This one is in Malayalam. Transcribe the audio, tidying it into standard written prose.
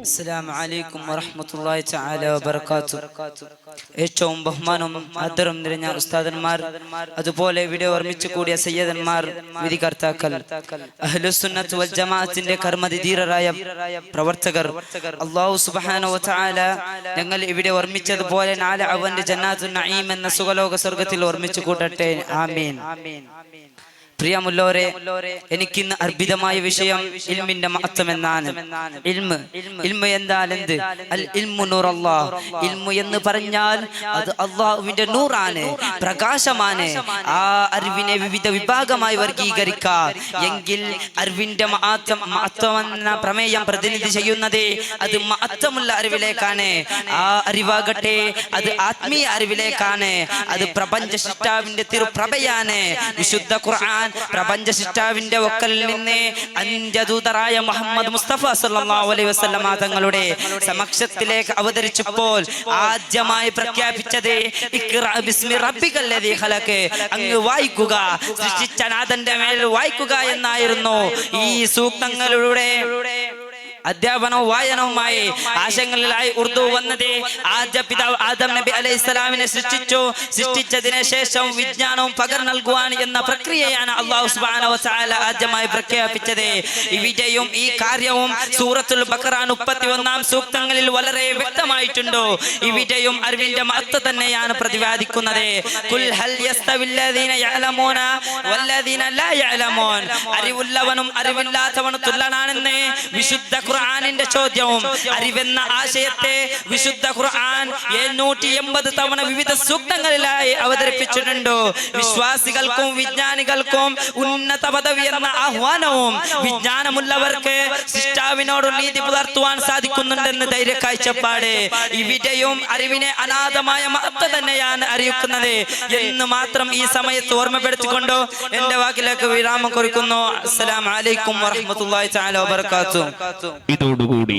അസ്സലാമു അലൈക്കും വറഹ്മത്തുള്ളാഹി തആല വബറകാതുഹു. ഏറ്റവും ബഹുമാനവും ആദരവും നിറഞ്ഞ ഉസ്താദന്മാർ, അതുപോലെ ഇവിടെ ഒരുമിച്ച് കൂടിയ സയ്യിദന്മാർ, വിധികർത്താക്കൾ, അഹ്ലുസുന്നത്ത് വൽ ജമാഅത്തിന്റെ കർമ്മധീരരായ പ്രവർത്തകർ, അല്ലാഹു സുബ്ഹാനഹു വ തആല ഞങ്ങൾ ഇവിടെ ഒരുമിച്ചതുപോലെ നാളെ അവന്റെ ജന്നാത്തുൻ നഈം എന്ന സുഖലോക സ്വർഗ്ഗത്തിൽ ഒരുമിച്ച് കൂട്ടട്ടെ. ആമീൻ. പ്രിയമുള്ളവരെ, എനിക്കിന്ന് അർപ്പിതമായ വിഷയം ഇൽമിന്റെ മഹത്വം എന്നാണ്. ഇൽമ് എന്നാൽ എന്ത്? അൽ ഇൽമു നൂറല്ലാഹ്. ഇൽമു എന്ന് പറഞ്ഞാൽ അത് അല്ലാഹുവിന്റെ നൂറാണ്, പ്രകാശമാണ്. ആ അറിവിനെ വിവിധ വിഭാഗമായി വർഗീകരിക്കാം എങ്കിൽ അറിവിന്റെ മഹത്വം എന്ന പ്രമേയം പ്രതിനിധി ചെയ്യുന്നത് അത് മഹത്വമുള്ള അറിവിലേക്കാണ്. ആ അറിവാകട്ടെ അത് ആത്മീയ അറിവിലേക്കാണ്. അത് പ്രപഞ്ച സൃഷ്ടാവിന്റെ തിരുപ്രഭയാണ്. വിശുദ്ധ ഖുർആൻ പ്രപഞ്ച സൃഷ്ടാവിന്റെ വക്കലിൽ നിന്ന് അന്ത്യദൂതരായ മുഹമ്മദ് മുസ്തഫ സല്ലല്ലാഹു അലൈഹി വസല്ലമ തങ്ങളുടെ സമക്ഷത്തിലേക്ക് അവതരിച്ചപ്പോൾ ആദ്യമായി പ്രഖ്യാപിച്ചത് ഇഖ്റ ബിസ്മി റബ്ബിക്കൽ ലദീ ഖലഖ്, അങ്ങ് വായിക്കുക, സൃഷ്ടിച്ച നാഥന്റെ മേൽ വായിക്കുക എന്നായിരുന്നു. ഈ സൂക്തങ്ങളുടെ അധ്യാപനവും വായനവുമായി ആശയങ്ങളിലായി ഉറുദു വന്നത് ആദ്യ പിതാവ് ആദം നബി അലൈഹിസ്സലാമിനെ സൃഷ്ടിച്ചതിന് ശേഷം വിജ്ഞാനവും പകർന്നു നൽകുവാൻ എന്ന പ്രക്രിയയാണ് അല്ലാഹു സുബ്ഹാനഹു വ തആല ആദ്യമായി പ്രഖ്യാപിച്ചത്. ഇവിടെയും ഈ കാര്യവും സൂറത്തുൽ ബഖറ 31-ാം സൂക്തങ്ങളിൽ വളരെ വ്യക്തമായിട്ടുണ്ട്. ഇവിടെയും അറിവിന്റെ മഹത്വം തന്നെയാണ് പ്രതിപാദിക്കുന്നത്. ഖുൽ ഹൽ യസ്തവില്ലദീന യഅലമൂന വല്ലദീന ലാ യഅലമൂൻ. അറിവുള്ളവനും അറിവില്ലാത്തവനും തുല്യനാണെന്ന് വിശുദ്ധ ഖുർആനിന്റെ ചോദ്യവും അറിവെന്ന ആശയത്തെ വിശുദ്ധ ഖുർആൻ 780 തവണ വിവിധ സൂക്തങ്ങളിലായി അവതരിപ്പിച്ചിട്ടുണ്ട്. വിശ്വാസികൾക്കും വിജ്ഞാനികൾക്കും ഉന്നത പദവി എന്ന ആഹ്വാനവും വിജ്ഞാനമുള്ളവർക്ക് സൃഷ്ടാവിനോട് നീതി പുലർത്തുവാൻ സാധിക്കുന്നുണ്ടെന്ന് ധൈര്യ കാഴ്ചപ്പാട്. ഇവിടെയും അറിവിനെ അനാഥമായ മഹത്വം തന്നെയാണ് അറിയിക്കുന്നത് എന്ന് മാത്രം ഈ സമയത്ത് ഓർമ്മപ്പെടുത്തിക്കൊണ്ട് എന്റെ വാക്കിലേക്ക് വിരാമം കുറിക്കുന്നു. അസ്സലാമു അലൈക്കും വറഹ്മത്തുള്ളാഹി തആല വബറകാതുഹു. ഇതോടുകൂടി